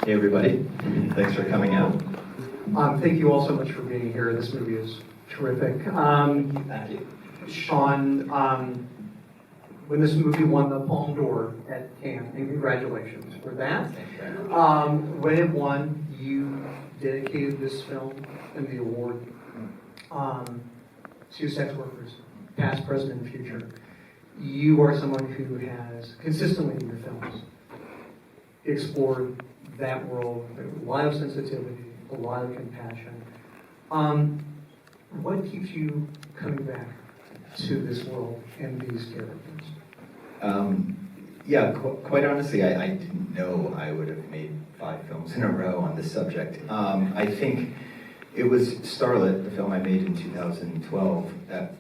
Hey everybody, thanks for coming out. Thank you all so much for being here. This movie is terrific. Thank you. Sean, when this movie won the Palme d'Or at Cannes, and congratulations for that. Thank you very much. When it won, you dedicated this film and the award to sex workers, past, present, and future. You are someone who has consistently in your films explored that world, a lot of sensitivity, a lot of compassion. What keeps you coming back to this world and these characters? Quite honestly, I didn't know I would have made 5 films in a row on this subject. I think it was Starlet, the film I made in 2012, that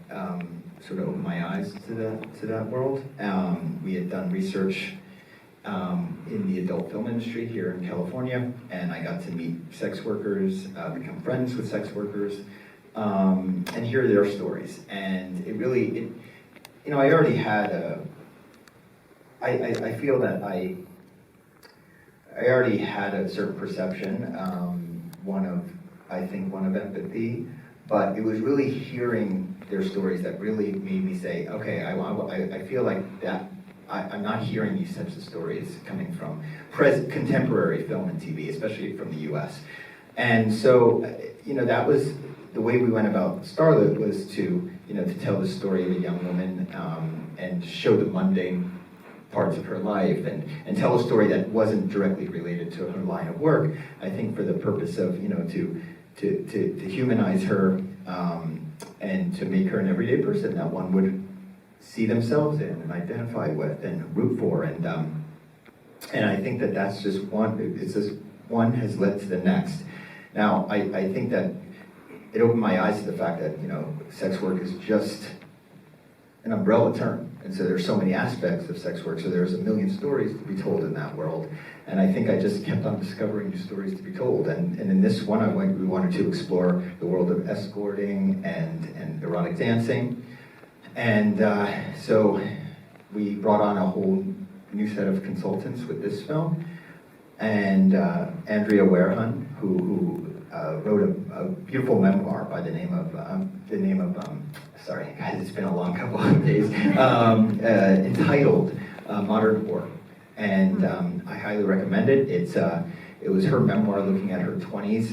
sort of opened my eyes to that world. We had done research in the adult film industry here in California, and I got to meet sex workers, become friends with sex workers, and hear their stories. And it really, I already had I feel that I already had a certain perception, one of empathy, but it was really hearing their stories that really made me say, okay, I feel like that. I'm not hearing these types of stories coming from contemporary film and TV, especially from the U.S. And so, that was the way we went about Starlet, was to tell the story of a young woman and show the mundane parts of her life and tell a story that wasn't directly related to her line of work. I think for the purpose of to humanize her and to make her an everyday person that one would see themselves in and identify with and root for, and I think that's just one. It's just one has led to the next. Now I think that it opened my eyes to the fact that sex work is just an umbrella term, and so there's so many aspects of sex work. So there's a million stories to be told in that world, and I think I just kept on discovering new stories to be told. And in this one, we wanted to explore the world of escorting and erotic dancing. And so we brought on a whole new set of consultants with this film, and Andrea Warehun, who wrote a beautiful memoir by the name of sorry guys, it's been a long couple of days, entitled Modern War, and I highly recommend it. It was her memoir looking at her 20s,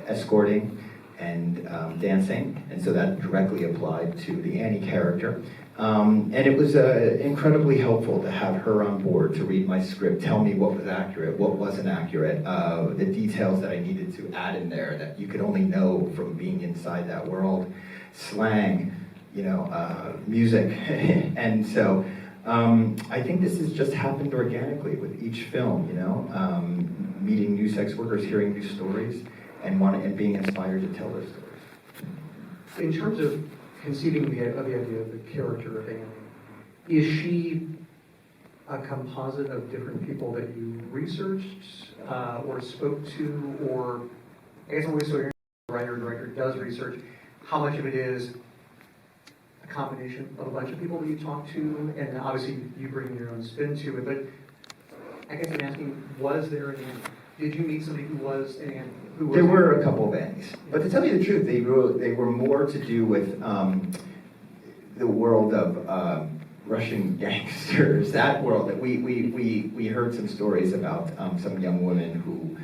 escorting and dancing, and so that directly applied to the Annie character. And it was incredibly helpful to have her on board to read my script, tell me what was accurate, what wasn't accurate, the details that I needed to add in there that you could only know from being inside that world, slang, music. And so I think this has just happened organically with each film, meeting new sex workers, hearing new stories, and being inspired to tell those stories. In terms of conceiving the idea of the character of Annie, is she a composite of different people that you researched or spoke to, or I guess I'm always so the writer or director does research, how much of it is a combination of a bunch of people that you talk to, and obviously you bring your own spin to it, but I guess I'm asking, was there an Annie? Did you meet somebody who was an Annie? There were a couple of Annies, but to tell you the truth, they were more to do with the world of Russian gangsters. That world that we heard some stories about some young women who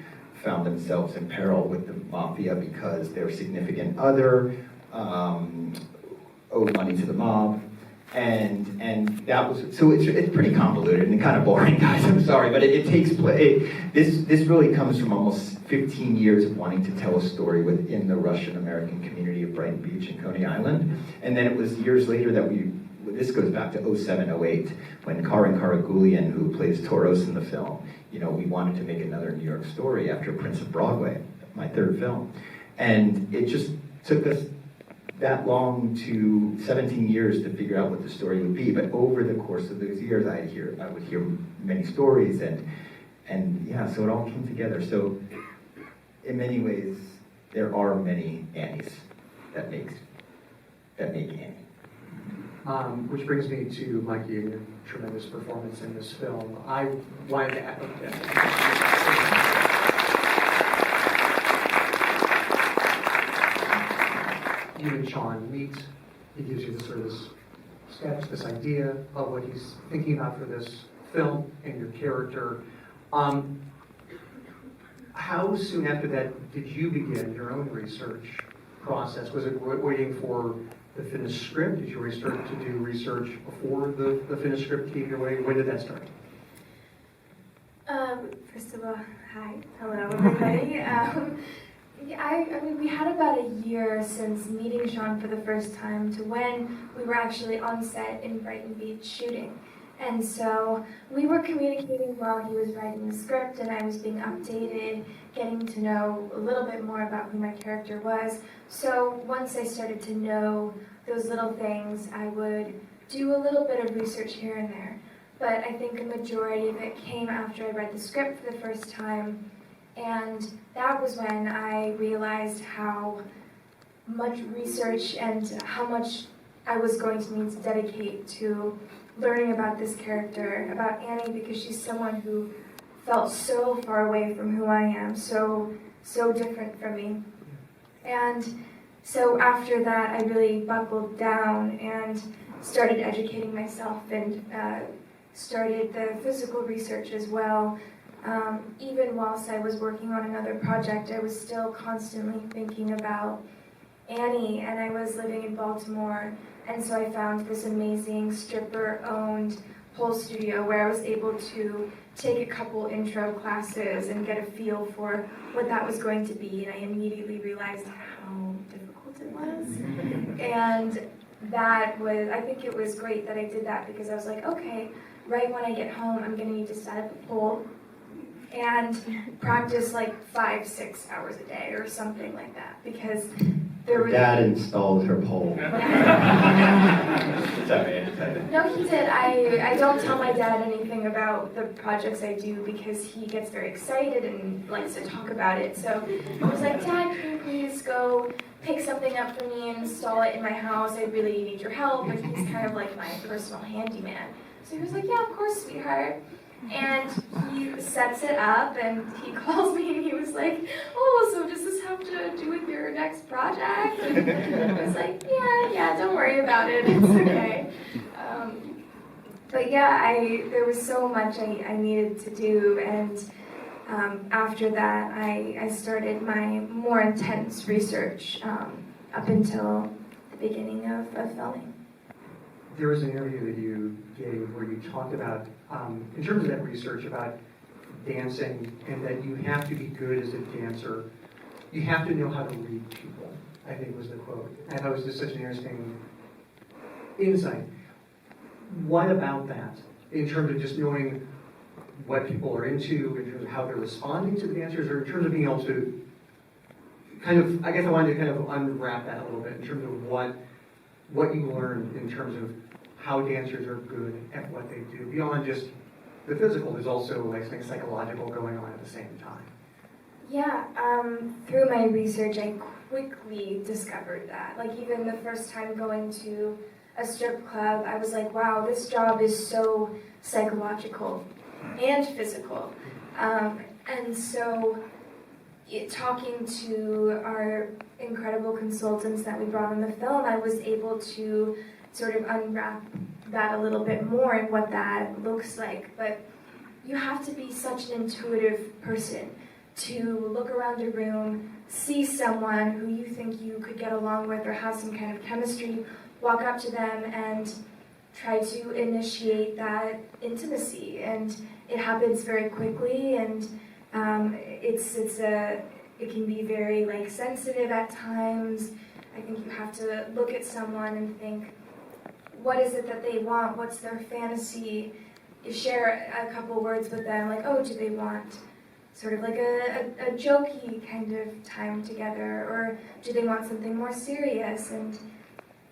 found themselves in peril with the mafia because their significant other owed money to the mob. And that was, so it's pretty convoluted and kind of boring, guys, I'm sorry, but it takes place. This really comes from almost 15 years of wanting to tell a story within the Russian-American community of Brighton Beach and Coney Island. And then it was years later that this goes back to 07, 08, when Karin Karagulian, who plays Toros in the film, we wanted to make another New York story after Prince of Broadway, my 3rd film. And it just took us that long to 17 years to figure out what the story would be, but over the course of those years, I would hear many stories, and yeah, so it all came together. So in many ways, there are many Annies that make Annie. Which brings me to Mikey and your tremendous performance in this film. I wanted to you and Sean meet. He gives you this sort of this sketch, this idea of what he's thinking about for this film and your character. How soon after that did you begin your own research process? Was it waiting for the finished script? Did you already start to do research before the finished script came your way? When did that start? First of all, hi, hello everybody. Yeah, I mean, we had about a year since meeting Sean for the first time to when we were actually on set in Brighton Beach shooting. And so we were communicating while he was writing the script and I was being updated, getting to know a little bit more about who my character was. So once I started to know those little things, I would do a little bit of research here and there. But I think a majority of it came after I read the script for the first time. And that was when I realized how much research and how much I was going to need to dedicate to learning about this character, about Annie, because she's someone who felt so far away from who I am, so different from me. And so after that, I really buckled down and started educating myself and started the physical research as well. Even whilst I was working on another project, I was still constantly thinking about Annie, and I was living in Baltimore, and so I found this amazing stripper-owned pole studio where I was able to take a couple intro classes and get a feel for what that was going to be, and I immediately realized how difficult it was. And that was, I think it was great that I did that because I was like, okay, right when I get home, I'm going to need to set up a pole and practice like 5-6 hours a day or something like that because there was... Dad installed her pole. Sorry. No, he did. I don't tell my dad anything about the projects I do because he gets very excited and likes to talk about it. So I was like, Dad, can you please go pick something up for me and install it in my house? I really need your help. And he's kind of like my personal handyman. So he was like, yeah, of course, sweetheart. And he sets it up and he calls me and he was like, oh, so does this have to do with your next project? And I was like, yeah, don't worry about it, it's okay. But yeah, there was so much I needed to do, and after that I started my more intense research up until the beginning of filming. There was an interview that you gave where you talked about, in terms of that research, about dancing and that you have to be good as a dancer. You have to know how to read people, I think was the quote. I thought it was just such an interesting insight. What about that, in terms of just knowing what people are into, in terms of how they're responding to the dancers, or in terms of being able to kind of, I guess I wanted to kind of unwrap that a little bit in terms of what you learned in terms of how dancers are good at what they do. Beyond just the physical, there's also like something psychological going on at the same time. Yeah, through my research, I quickly discovered that. Like even the first time going to a strip club, I was like, wow, this job is so psychological and physical. And so talking to our incredible consultants that we brought on the film, I was able to sort of unwrap that a little bit more and what that looks like. But you have to be such an intuitive person to look around a room, see someone who you think you could get along with or have some kind of chemistry, walk up to them and try to initiate that intimacy. And it happens very quickly, and it can be very like sensitive at times. I think you have to look at someone and think, what is it that they want? What's their fantasy? You share a couple words with them, like, oh, do they want sort of like a jokey kind of time together, or do they want something more serious? And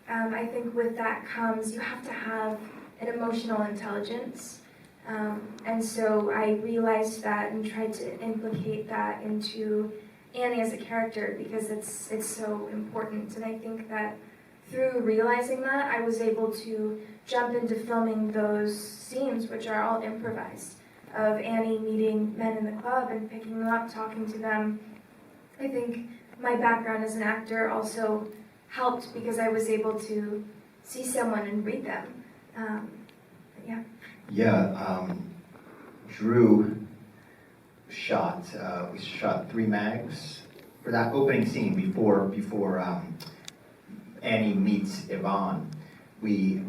I think with that comes, you have to have an emotional intelligence. And so I realized that and tried to implicate that into Annie as a character because it's so important. And I think that through realizing that, I was able to jump into filming those scenes, which are all improvised, of Annie meeting men in the club and picking them up, talking to them. I think my background as an actor also helped because I was able to see someone and read them. Yeah. Yeah, Drew shot, we shot 3 mags for that opening scene before Annie meets Yvonne. We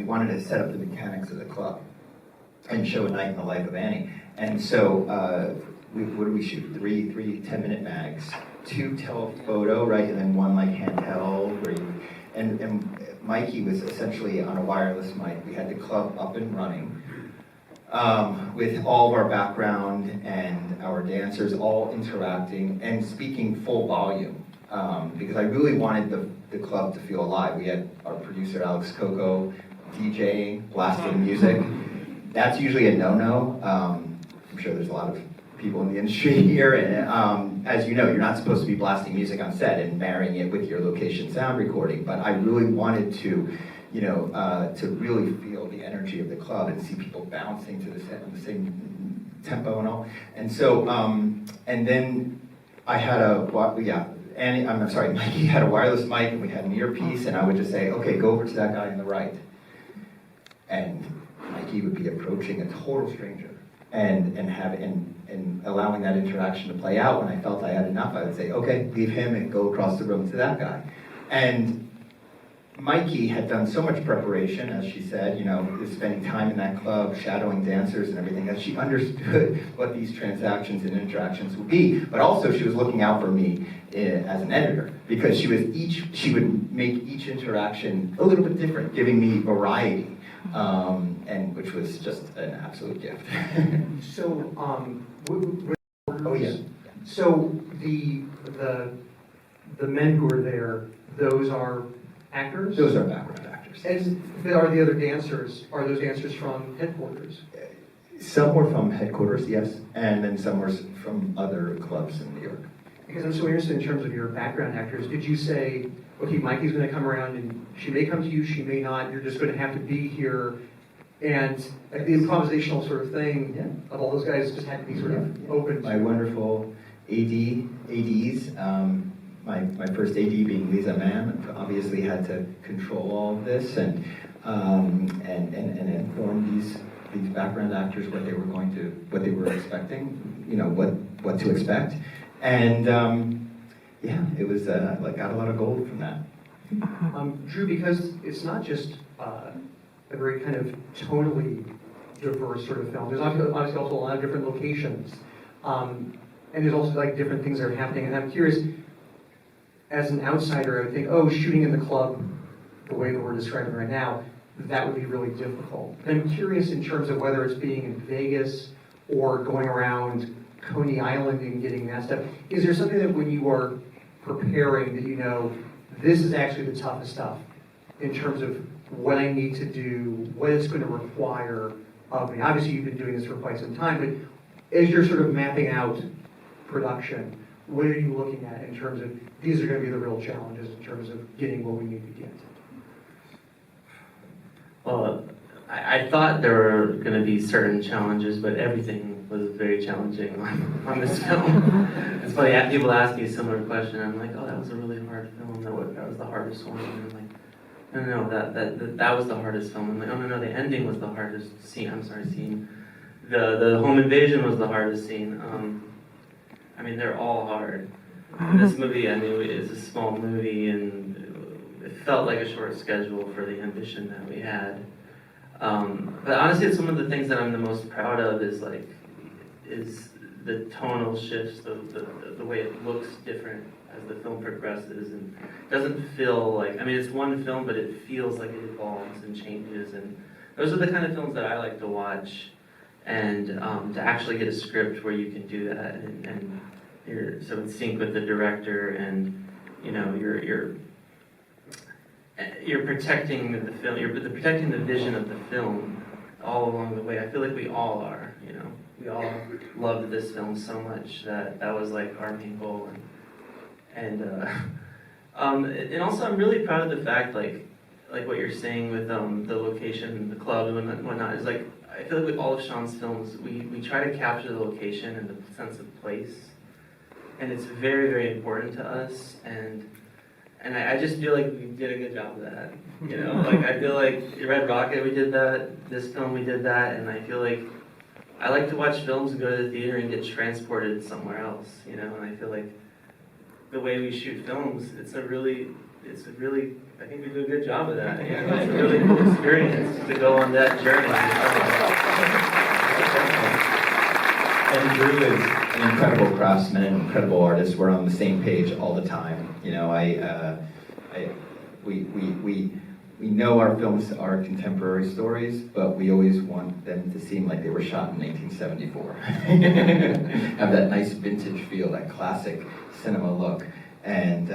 wanted to set up the mechanics of the club and show a night in the life of Annie. And so, what did we shoot? 3 10-minute mags, 2 telephoto, right, and then 1 like handheld. And Mikey was essentially on a wireless mic. We had the club up and running with all of our background and our dancers all interacting and speaking full volume because I really wanted the club to feel alive. We had our producer Alex Coco DJing, blasting music. That's usually a no-no. I'm sure there's a lot of people in the industry here, and as you know, you're not supposed to be blasting music on set and marrying it with your location sound recording, but I really wanted to, to really feel the energy of the club and see people bouncing to the same tempo and all. And so, and then I had Mikey had a wireless mic and we had an earpiece, and I would just say, okay, go over to that guy on the right. And Mikey would be approaching a total stranger and allowing that interaction to play out. When I felt I had enough, I would say, okay, leave him and go across the room to that guy. And Mikey had done so much preparation, as she said, spending time in that club, shadowing dancers and everything, that she understood what these transactions and interactions would be. But also she was looking out for me as an editor, because she would make each interaction a little bit different, giving me variety, and which was just an absolute gift. So, Oh yeah. So the men who are there, those are actors? Those are background actors. And are the other dancers, are those dancers from headquarters? Some were from headquarters, yes, and then some were from other clubs in New York. Because I'm so interested in terms of your background actors. Did you say, okay, Mikey's going to come around and she may come to you, she may not, you're just going to have to be here, and like the improvisational sort of thing of all those guys just had to be sort of open? My wonderful ADs, my first AD being Lisa Mann, obviously had to control all of this and inform these background actors what they were expecting, what to expect, and it was got a lot of gold from that. Drew, because it's not just a very kind of tonally diverse sort of film. There's obviously also a lot of different locations, and there's also like different things that are happening. And I'm curious, as an outsider, I would think, oh, shooting in the club, the way that we're describing right now, that would be really difficult. And I'm curious in terms of whether it's being in Vegas or going around Coney Island and getting that stuff. Is there something that when you are preparing that this is actually the toughest stuff in terms of what I need to do, what it's going to require of me? Obviously, you've been doing this for quite some time, but as you're sort of mapping out production, what are you looking at in terms of these are going to be the real challenges in terms of getting what we need to get? Well, I thought there were going to be certain challenges, but everything was very challenging on this film. It's funny, people ask me a similar question, and I'm like, oh, that was a really hard film. That was the hardest one. And I'm like, no, that was the hardest film. I'm like, oh, no, the ending was the hardest scene. The home invasion was the hardest scene. They're all hard. And this movie, it's a small movie, and it felt like a short schedule for the ambition that we had. But honestly, it's one of the things that I'm the most proud of is the tonal shifts, the way it looks different as the film progresses, and it doesn't feel like, it's one film, but it feels like it evolves and changes, and those are the kind of films that I like to watch, and to actually get a script where you can do that, and you're so in sync with the director, and you're protecting the film, you're protecting the vision of the film all along the way. I feel like we all are, we all loved this film so much that was like our main goal, and also I'm really proud of the fact, like what you're saying with the location, the club and whatnot, is like, I feel like with all of Sean's films, we try to capture the location and the sense of place, and it's very, very important to us, and And I just feel like we did a good job of that. You know, like I feel like Red Rocket we did that, this film we did that, and I feel like I like to watch films and go to the theater and get transported somewhere else, you know, and I feel like the way we shoot films, it's a really, I think we do a good job of that. You know? It's a really cool experience to go on that journey. And Drew is an incredible craftsman, an incredible artist. We're on the same page all the time. You know, we know our films are contemporary stories, but we always want them to seem like they were shot in 1974. Have that nice vintage feel, that classic cinema look. And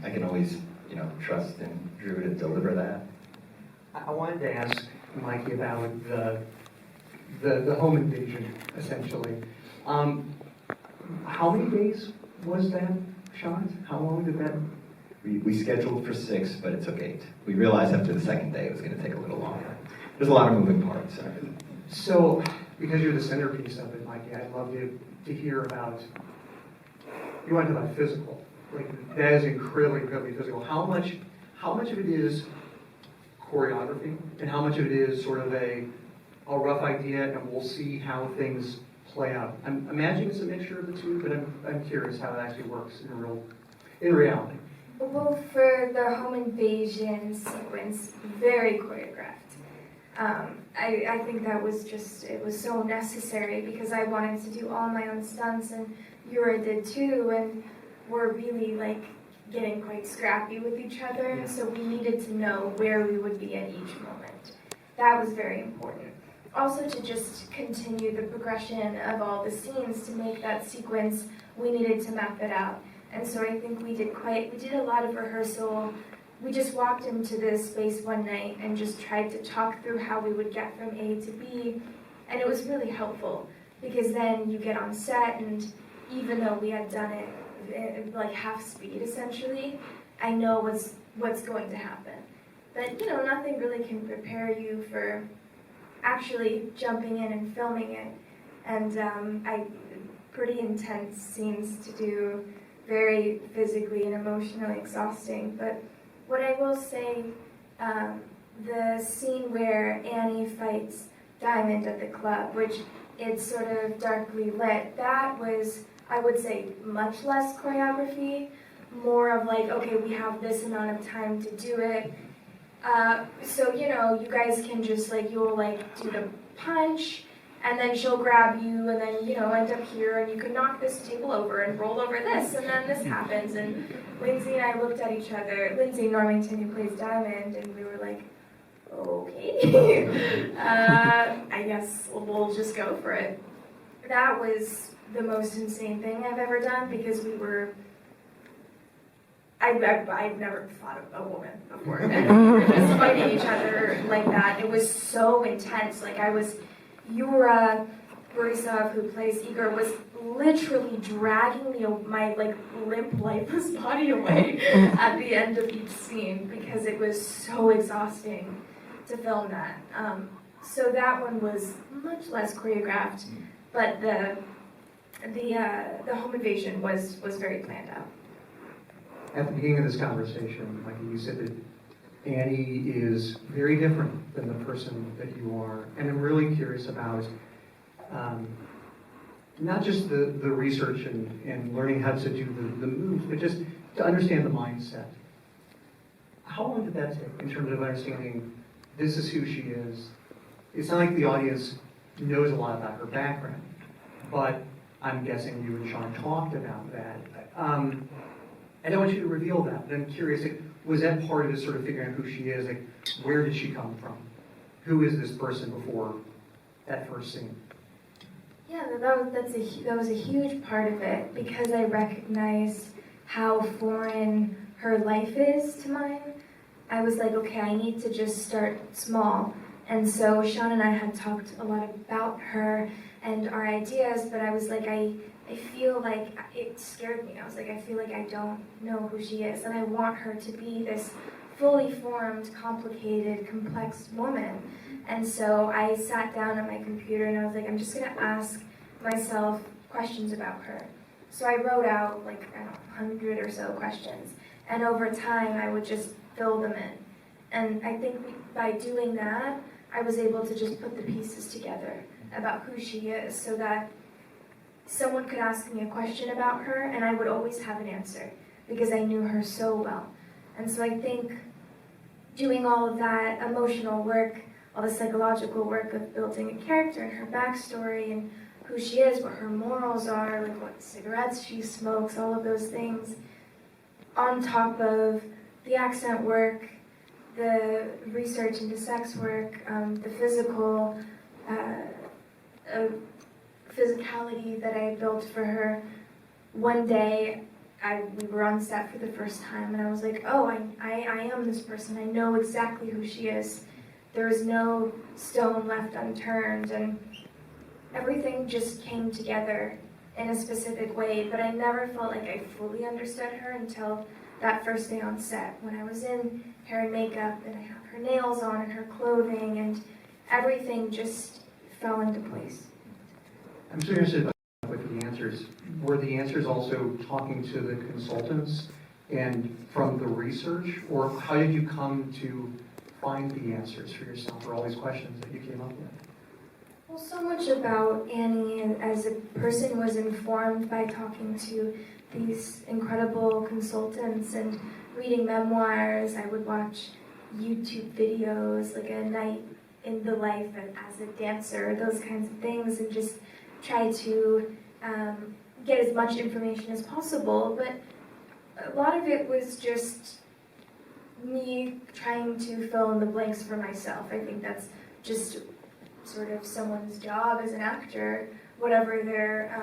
I can always, you know, trust in Drew to deliver that. I wanted to ask Mikey about the home invasion, essentially. How many days was that shot? How long did that? We scheduled for 6, but it took 8. We realized after the second day it was going to take a little longer. There's a lot of moving parts and everything. So, because you're the centerpiece of it, Mikey, I'd love to hear about, you want to talk about physical. Like, that is incredibly physical. How much of it is choreography, and how much of it is sort of a rough idea, and we'll see how things play out? I'm imagining it's a mixture of the two, but I'm curious how it actually works in reality. Well, for the home invasion sequence, very choreographed. I think that was just, it was so necessary because I wanted to do all my own stunts, and Yura did too, and we're really like getting quite scrappy with each other, and so we needed to know where we would be at each moment. That was very important. Also, to just continue the progression of all the scenes to make that sequence, we needed to map it out. And so I think we did a lot of rehearsal. We just walked into this space one night and just tried to talk through how we would get from A to B. And it was really helpful because then you get on set, and even though we had done it at like half speed essentially, I know what's going to happen. But you know, nothing really can prepare you for actually jumping in and filming it. And pretty intense scenes to do, very physically and emotionally exhausting. But what I will say, the scene where Annie fights Diamond at the club, which it's sort of darkly lit, that was, I would say, much less choreography, more of like, okay, we have this amount of time to do it. So, you know, you guys can just like, you'll like do the punch, and then she'll grab you, and then, you know, end up here, and you can knock this table over and roll over this, and then this happens. And Lindsay and I looked at each other, Lindsay Normington, who plays Diamond, and we were like, okay, I guess we'll just go for it. That was the most insane thing I've ever done, because we were, I've never fought a woman before, and we were just fighting each other like that. It was so intense. Like, Yura Borisov, who plays Igor, was literally dragging my like limp, lifeless body away at the end of each scene because it was so exhausting to film that. So that one was much less choreographed, but the home invasion was very planned out. At the beginning of this conversation, Mikey, you said that Annie is very different than the person that you are. And I'm really curious about not just the research and learning how to do the moves, but just to understand the mindset. How long did that take in terms of understanding this is who she is? It's not like the audience knows a lot about her background, but I'm guessing you and Sean talked about that. I don't want you to reveal that, but I'm curious, like, was that part of it, sort of figuring out who she is? Like, where did she come from? Who is this person before that first scene? Yeah, that was a huge part of it, because I recognized how foreign her life is to mine. I was like, okay, I need to just start small. And so Sean and I had talked a lot about her and our ideas, but I was like, I feel like it scared me. I was like, I feel like I don't know who she is, and I want her to be this fully formed, complicated, complex woman. And so I sat down at my computer and I was like, I'm just gonna ask myself questions about her. So I wrote out like, I don't know, 100 or so questions. And over time, I would just fill them in. And I think by doing that, I was able to just put the pieces together about who she is so that someone could ask me a question about her and I would always have an answer because I knew her so well. And so I think doing all of that emotional work, all the psychological work of building a character and her backstory and who she is, what her morals are, like what cigarettes she smokes, all of those things, on top of the accent work, the research into sex work, the physicality that I built for her. One day, we were on set for the first time, and I was like, oh, I am this person. I know exactly who she is. There is no stone left unturned, and everything just came together in a specific way, but I never felt like I fully understood her until that first day on set, when I was in hair and makeup, and I have her nails on and her clothing, and everything just fell into place. I'm so interested with the answers. Were the answers also talking to the consultants and from the research, or how did you come to find the answers for yourself for all these questions that you came up with? Well, so much about Annie as a person was informed by talking to these incredible consultants and reading memoirs. I would watch YouTube videos, like a night in the life as a dancer, those kinds of things, and just try to get as much information as possible. But a lot of it was just me trying to fill in the blanks for myself. I think that's just sort of someone's job as an actor, whatever their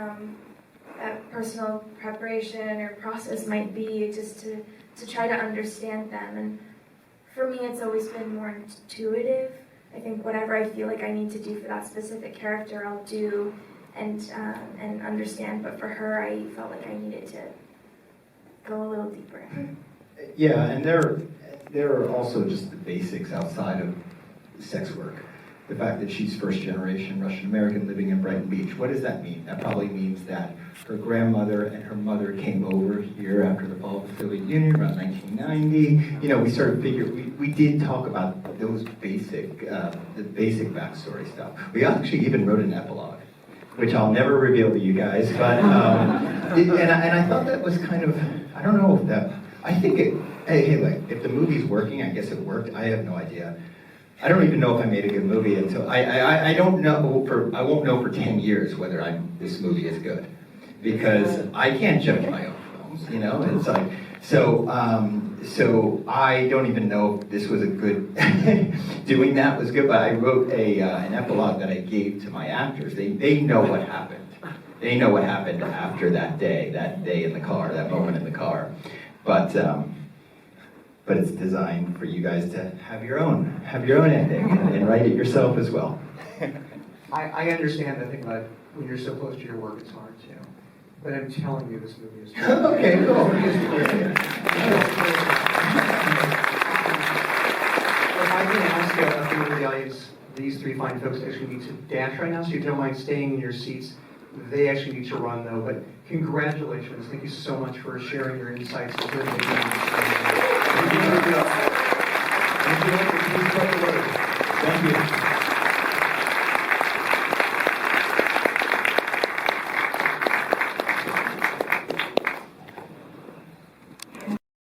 personal preparation or process might be, just to try to understand them. And for me, it's always been more intuitive. I think whatever I feel like I need to do for that specific character, I'll do and understand. But for her, I felt like I needed to go a little deeper. Yeah, and there are also just the basics outside of sex work. The fact that she's first generation Russian American living in Brighton Beach. What does that mean? That probably means that her grandmother and her mother came over here after the fall of the Soviet Union around 1990. You know, we sort of figured, we did talk about those basic, the basic backstory stuff. We actually even wrote an epilogue, which I'll never reveal to you guys, but, and I thought that was kind of, I don't know if that, I think it, hey, like, if the movie's working, I guess it worked, I have no idea. I don't even know if I made a good movie until, I don't know, I won't know for 10 years whether this movie is good. Because I can't judge my own films, you know? It's like, so I don't even know if this was a good, doing that was good, but I wrote an epilogue that I gave to my actors. They know what happened. They know what happened after that day in the car, that moment in the car. But it's designed for you guys to have your own ending and write it yourself as well. I understand the thing about when you're so close to your work, it's hard to. But I'm telling you, this movie is. Okay, cool. If I can ask a few of the audience, these three fine folks actually need to dash right now, so if you don't mind staying in your seats. They actually need to run though, but congratulations. Thank you so much for sharing your insights. It's really